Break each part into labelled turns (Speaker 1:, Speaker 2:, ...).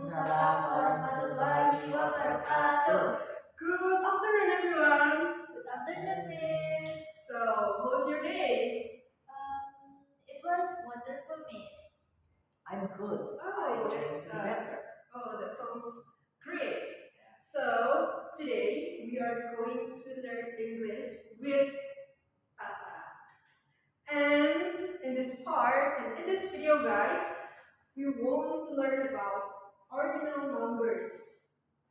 Speaker 1: Waalaikumsalam warahmatullahi wabarakatuh.
Speaker 2: Good afternoon, everyone.
Speaker 1: Good afternoon, Miss.
Speaker 2: So, how was your day?
Speaker 1: It was wonderful, Miss.
Speaker 3: I'm good.
Speaker 2: Oh,
Speaker 3: I'm trying to be better.
Speaker 2: Oh, that sounds great. So, today we are going to learn English with Tata. And in this part, and in this video, guys, we want to learn about ordinal numbers.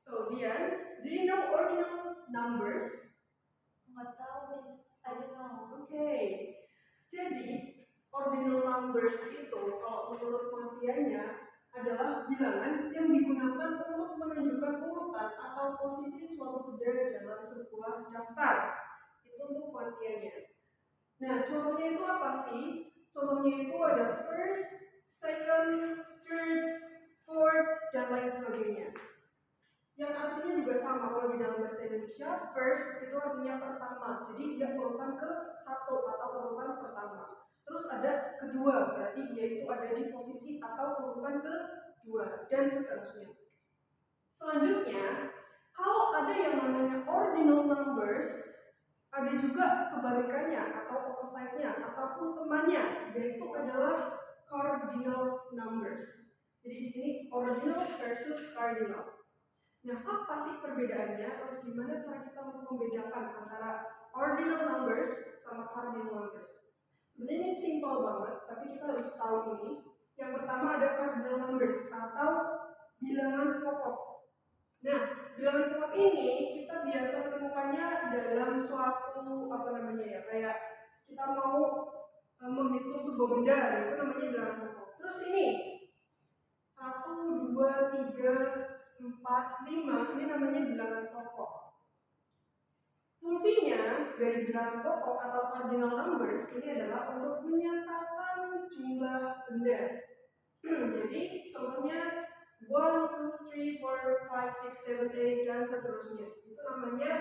Speaker 2: So, Dian, do you know ordinal numbers?
Speaker 1: Nggak tahu, Miss. I don't know.
Speaker 2: Okay. Jadi, ordinal numbers itu kalau menurut pengertiannya adalah bilangan yang digunakan untuk menunjukkan urutan atau posisi suatu benda dalam sebuah daftar. Itu untuk pengertiannya. Nah, contohnya itu apa sih? Contohnya itu ada first, second, third, fourth, dan lain sebagainya. Yang artinya juga sama kalau di dalam bahasa Indonesia, first itu artinya pertama. Jadi dia urutan ke satu atau urutan pertama. Terus ada kedua, berarti dia itu ada di posisi atau urutan kedua, dan seterusnya. Selanjutnya, kalau ada yang namanya ordinal numbers, ada juga kebalikannya atau opposite-nya ataupun temannya, yaitu adalah cardinal numbers. Jadi di sini ordinal versus cardinal. Nah, apa sih perbedaannya? Terus gimana cara kita untuk membedakan antara ordinal numbers sama cardinal numbers? Sebenarnya ini simple banget, tapi kita harus tahu ini. Yang pertama ada cardinal numbers atau bilangan pokok. Nah, bilangan pokok ini kita biasa menemukannya dalam suatu kayak kita mau menghitung sebuah benda, itu namanya bilangan pokok. Terus ini 1, 2, 3, 4, 5, ini namanya bilangan pokok. Fungsinya dari bilangan pokok atau cardinal numbers ini adalah untuk menyatakan jumlah benda. Jadi contohnya 1, 2, 3, 4, 5, 6, 7, 8 dan seterusnya. Itu namanya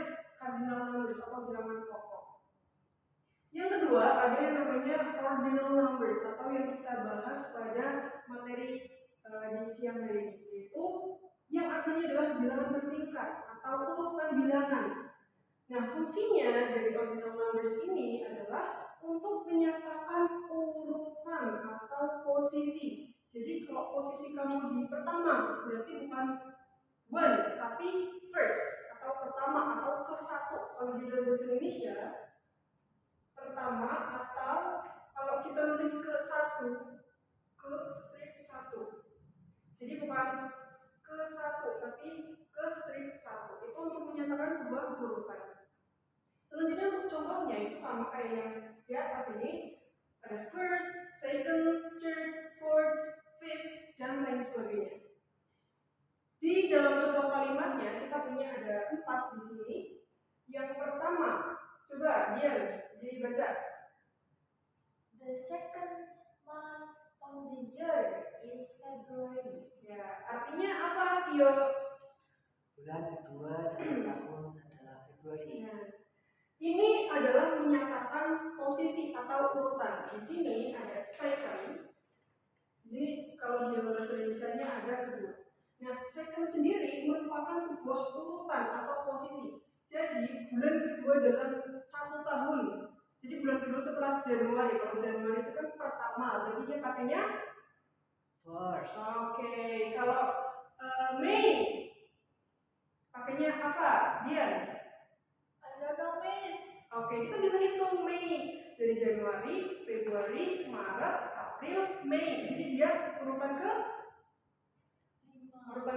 Speaker 2: cardinal numbers atau bilangan pokok. Yang kedua ada yang namanya ordinal numbers atau yang kita bahas pada materi di siang hari ini, yaitu yang artinya adalah bilangan bertingkat atau urutan bilangan. Nah, fungsinya dari ordinal numbers ini adalah untuk menyatakan urutan atau posisi. Jadi kalau posisi kamu di pertama berarti bukan one tapi first atau pertama atau ke satu. Kalau di dalam bahasa Indonesia pertama, atau kalau kita nulis ke satu, ke strip satu. Jadi bukan ke satu tapi ke strip satu. Itu untuk menyatakan sebuah urutan. Selanjutnya untuk contohnya itu sama kayak yang di atas ini, ada first, second, third, fourth, fifth, dan lain sebagainya. Di dalam contoh kalimatnya kita punya ada 4 di sini. Yang pertama, coba dia dibaca.
Speaker 1: The second month of the year is February.
Speaker 2: Ya, artinya apa, Tio?
Speaker 3: Bulan kedua dari tahun adalah Februari.
Speaker 2: Nah, ini adalah menyatakan posisi atau urutan. Di sini ada second. Jadi kalau di bahasa Indonesia-nya ada kedua. Nah, second sendiri merupakan sebuah urutan atau posisi. Jadi bulan kedua dalam 1 tahun. Jadi bulan kedua setelah Januari. Kalau Januari itu kan pertama, berarti dia pakainya
Speaker 3: First.
Speaker 2: Oke. Kalau Mei pakainya apa? Dian?
Speaker 1: I don't know, Miss.
Speaker 2: Oke, kita bisa hitung Mei dari Januari, Februari, Maret, April, Mei. Jadi dia urutan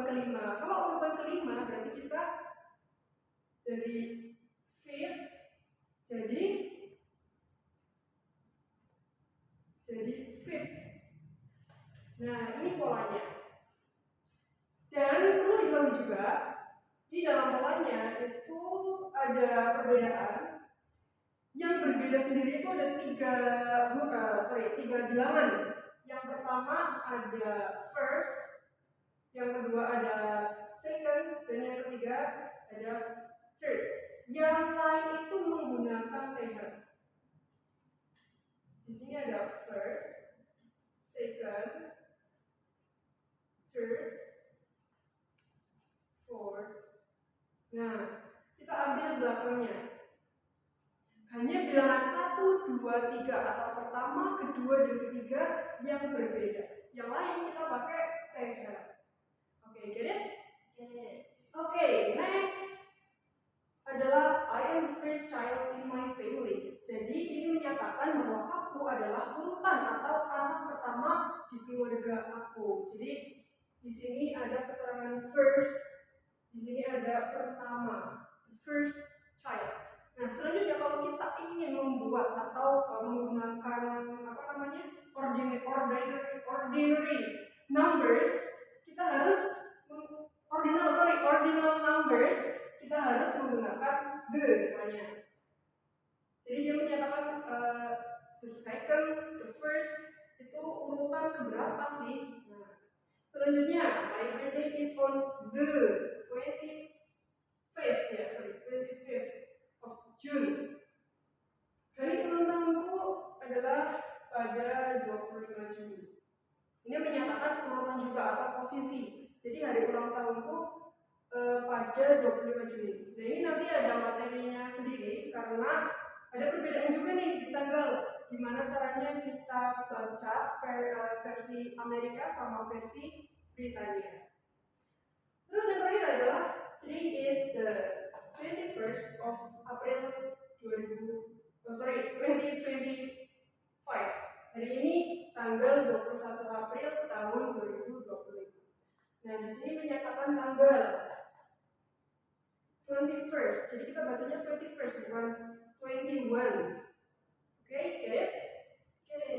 Speaker 2: kelima. Kalau urutan kelima berarti kita dari fifth jadi fifth. Nah, ini polanya. Dan perlu diketahui juga di dalam polanya itu ada perbedaan. Yang berbeda sendiri itu ada tiga bilangan. Yang pertama ada first, yang kedua ada second, dan yang ketiga ada third. Yang lain itu menggunakan table. Di sini ada first, second, third, belakangnya. Hanya bilangan 1, 2, 3 atau pertama, kedua, dan ketiga yang berbeda. Yang lain kita pakai TH. Oke, get it?
Speaker 1: Get it.
Speaker 2: Oke, next adalah I am the first child in my family. Jadi ini menyatakan bahwa aku adalah urutan atau anak pertama di keluarga aku. Jadi di sini ada keterangan first, di sini ada pertama, first child. Nah, selanjutnya kalau kita ingin membuat atau menggunakan ordinary numbers, kita harus ordinal numbers, kita harus menggunakan the namanya. Jadi dia menyatakan the second, the first itu urutan keberapa sih? Nah, selanjutnya my birthday is on the 25th of June. Hari ulang tahunku adalah pada 25 Juni. Ini menyatakan urutan juga atau posisi. Jadi hari ulang tahunku pada 25 Juni. Nah, ini nanti ada materinya sendiri karena ada perbedaan juga nih di tanggal. Gimana caranya kita baca versi Amerika sama versi Britania. Terus yang terakhir adalah today is the 21st of April 2025. Hari ini tanggal 21 April tahun 2025. Nah, di sini menyatakan tanggal 21st. Jadi kita bacanya 21st bukan 21. Oke, get it?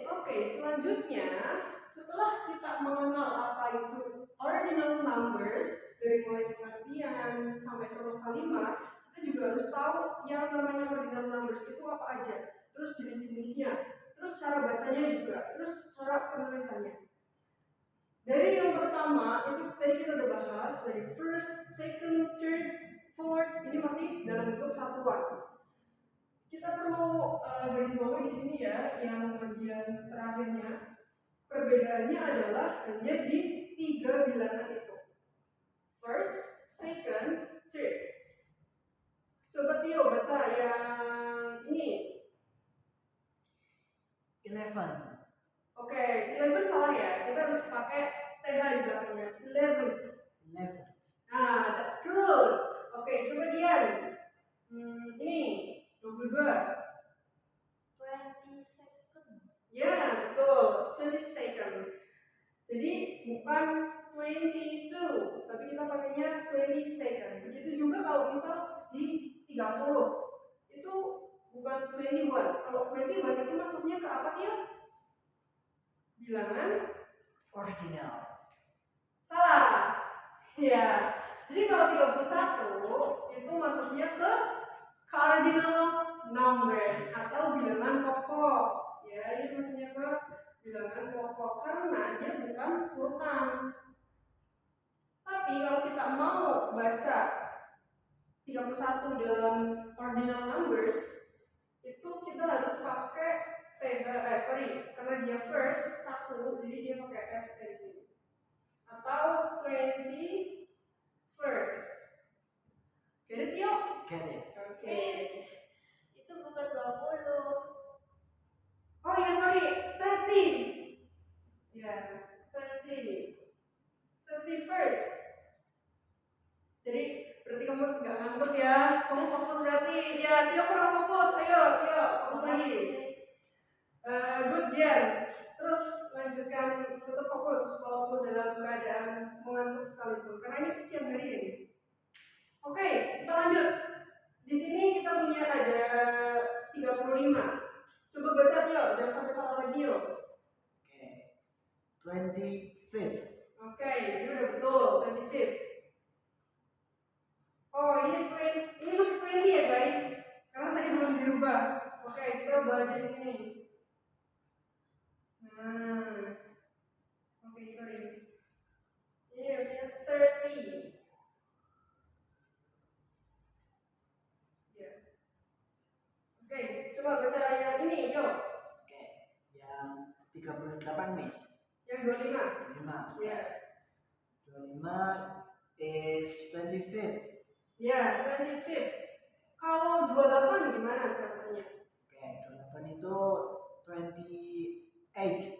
Speaker 2: Oke, selanjutnya setelah kita mengenal apa itu ordinal numbers dari mulai pengertian sampai contoh kalimat, kita juga harus tahu yang namanya ordinal numbers itu apa aja, terus jenis-jenisnya, terus cara bacanya juga, terus cara penulisannya. Dari yang pertama itu tadi kita udah bahas dari first, second, third, fourth, ini masih dalam bentuk satuan. Kita perlu garis bawah di sini ya, yang bagian terakhirnya. Perbedaannya adalah hanya di 3 bilangan itu. First, second, third. Coba Tio baca yang ini.
Speaker 3: 11.
Speaker 2: Oke, 11 salah ya. Kita harus pakai TH di belakangnya. 11.
Speaker 3: 11.
Speaker 2: That's good. Oke, coba Dian. Ini 22.
Speaker 1: 22nd.
Speaker 2: Ya, betul. 22nd. Jadi bukan 22, tapi kita pakainya 22nd. Begitu juga kalau misal di 30. Itu bukan 21. Kalau 21 itu masuknya ke apa dia? Bilangan
Speaker 3: Ordinal.
Speaker 2: salah. Ya. Jadi kalau 31 itu masuknya ke cardinal numbers atau bilangan pokok. Ya, ini masuknya ke bilangan pokok karena dia bukan urutan. Tapi kalau kita mau baca 31 dalam ordinal numbers, itu kita harus pakai karena dia first 1, jadi dia pakai S di sini. Atau 21st. Get it, Tio?
Speaker 3: Get it?
Speaker 2: Oke.
Speaker 1: Itu bukan 20.
Speaker 2: Oh ya, sorry, 30. Ya, 30. 31st. Jadi berarti kamu nggak ngantuk ya, kamu fokus berarti. Ya, Tio kurang fokus. Ayo, Tio, fokus lagi. Good, Dian. Terus lanjutkan, tetap fokus walaupun dalam keadaan mengantuk sekalipun. Karena ini siang hari ya, guys. Oke, kita lanjut. Di sini kita punya ada 35. Coba baca Tio, jangan sampai salah lagi yo.
Speaker 3: Oke. 25th.
Speaker 2: Oke, ini udah betul, 25th. Oh, ini masih 20 ya guys, karena tadi belum dirubah. Oke, kita baca di sini. Oke, sorry. Ini harusnya 30. Ya. Oke, coba baca yang ini, yuk.
Speaker 3: Oke. Yang 38, Miss.
Speaker 2: Yang 25.
Speaker 3: 25.
Speaker 2: Ya.
Speaker 3: 25 is 25th.
Speaker 2: Ya, 25th. Kalau 28 gimana cara bacanya?
Speaker 3: Oke, 28 itu 28.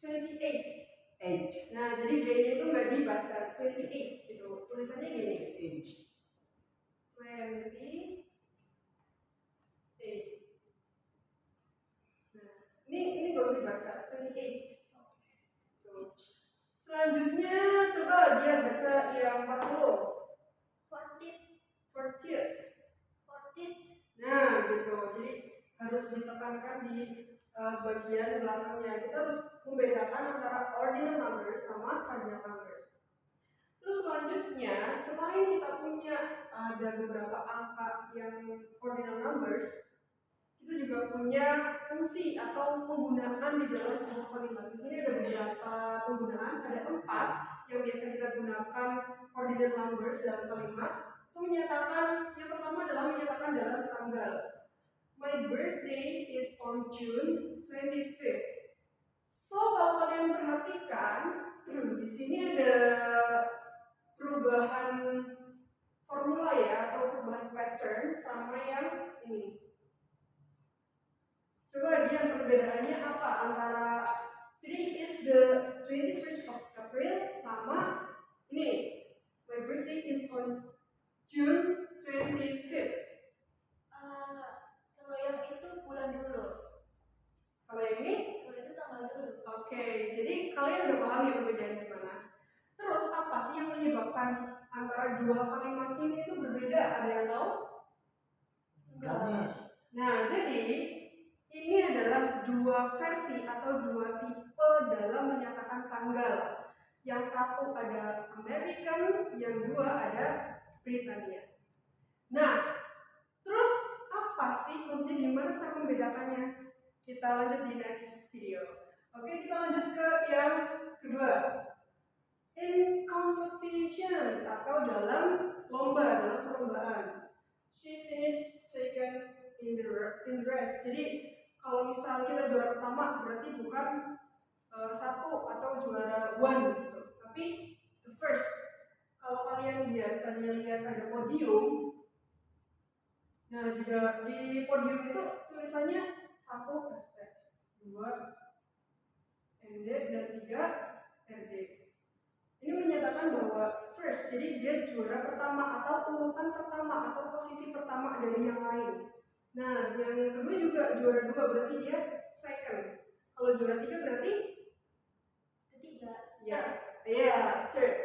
Speaker 2: 28.
Speaker 3: 8.
Speaker 2: Nah, jadi G-nya itu nggak dibaca 28 gitu. Tulisannya gini. 28. Nah, ini nggak usah dibaca 28. Tuh. Selanjutnya coba dia baca yang 40. 40. Nah, gitu. Jadi harus ditekankan di bagian belakangnya. Kita harus membedakan antara ordinal numbers sama cardinal numbers. Terus selanjutnya, selain kita punya ada beberapa angka yang ordinal numbers, kita juga punya fungsi atau penggunaan di dalam sebuah kalimat. Di sini ada beberapa penggunaan, ada 4 yang biasa kita gunakan ordinal numbers dalam kalimat. Itu menyatakan, yang pertama adalah menyatakan dalam tanggal. My birthday is on June 25th. So kalau kalian perhatikan, di sini ada perubahan formula ya, atau perubahan pattern sama yang ini. Coba lihat perbedaannya apa antara today is the 21st of April sama ini. My birthday is on June 25th.
Speaker 1: Kalau yang itu bulan dulu.
Speaker 2: Kalau yang ini?
Speaker 1: Kalau itu tanggal dulu.
Speaker 2: Oke, jadi kalian udah paham ya perbedaan gimana? Terus apa sih yang menyebabkan antara dua kalimat ini itu berbeda? Ada yang tahu?
Speaker 3: Enggak, Miss.
Speaker 2: Nah, jadi ini adalah dua versi atau dua tipe dalam menyatakan tanggal. Yang satu ada American, yang dua ada Britania. Nah, terus apa sih? Maksudnya gimana cara membedakannya? Kita lanjut di next video. Oke, kita lanjut ke yang kedua. In competitions atau dalam lomba, dalam perlombaan. She finished second in the race. Jadi kalau misal kita juara pertama berarti bukan satu atau juara one gitu, tapi the first. Kalau kalian biasanya lihat ada podium, nah juga di podium itu tulisannya 1 hashtag, 2 ND, dan 3 RD. Ini menyatakan bahwa first, jadi dia juara pertama atau urutan pertama atau posisi pertama dari yang lain. Nah, yang kedua juga juara 2 berarti dia second. Kalau juara 3 berarti
Speaker 1: Ketiga.
Speaker 2: ya, third.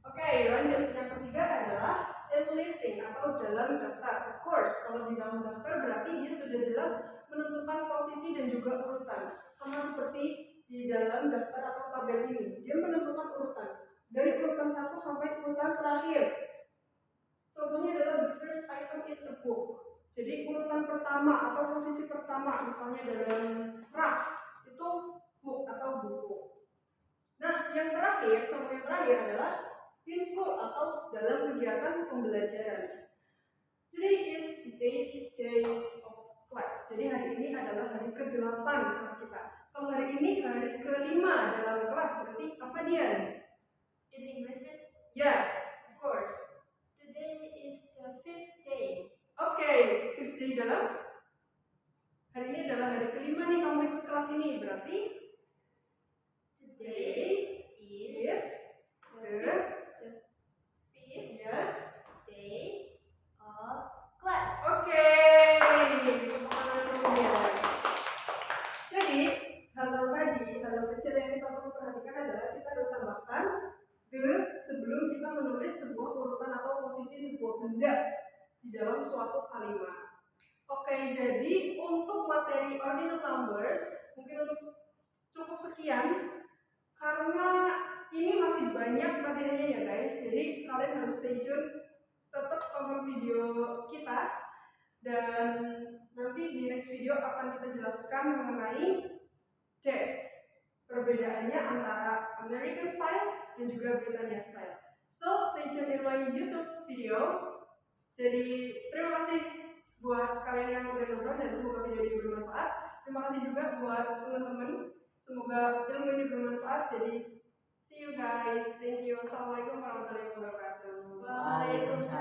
Speaker 2: Oke, lanjut. Yang ketiga adalah enlisting atau dalam daftar. Of course, kalau di dalam daftar berarti dia sudah jelas menentukan posisi dan juga urutan. Sama seperti di dalam daftar atau tabel ini, dia menentukan urutan dari urutan 1 sampai urutan terakhir. Contohnya adalah the first item is a book. Jadi urutan pertama atau posisi pertama misalnya dalam rak itu book atau buku. Nah, yang terakhir, contoh yang terakhir adalah in school atau dalam kegiatan pembelajaran. Today is the 8th day of class. Jadi hari ini adalah hari ke-8 kelas kita. Kalau hari ini hari ke-5 dalam kelas, berarti apa dia?
Speaker 1: In English is
Speaker 2: Yeah, of course.
Speaker 1: today is the 5th day.
Speaker 2: Oke, 5th day dalam hari ini adalah hari ke-5 nih kamu ikut kelas ini. Berarti
Speaker 1: Today
Speaker 2: is
Speaker 1: is
Speaker 2: the
Speaker 1: the 5th
Speaker 2: yes.
Speaker 1: day of class.
Speaker 2: Oke, tepuk tangan kemudian. Jadi hal kecil yang kita perlu perhatikan adalah kita harus tambahkan the sebelum kita menulis sebuah urutan atau posisi sebuah benda di dalam suatu kalimat. Oke, jadi untuk materi ordinal numbers mungkin untuk cukup sekian karena ini masih banyak materinya ya guys. Jadi kalian harus stay tune, tetap tonton video kita, dan nanti di next video akan kita jelaskan mengenai date, perbedaannya antara American style dan juga Britannia style. So stay tune in my YouTube video. Jadi terima kasih buat kalian yang udah nonton dan semoga video ini bermanfaat. Terima kasih juga buat teman-teman, semoga ilmu ini bermanfaat. Jadi see you guys, thank you. Assalamualaikum warahmatullahi wabarakatuh.
Speaker 1: Waalaikumsalam.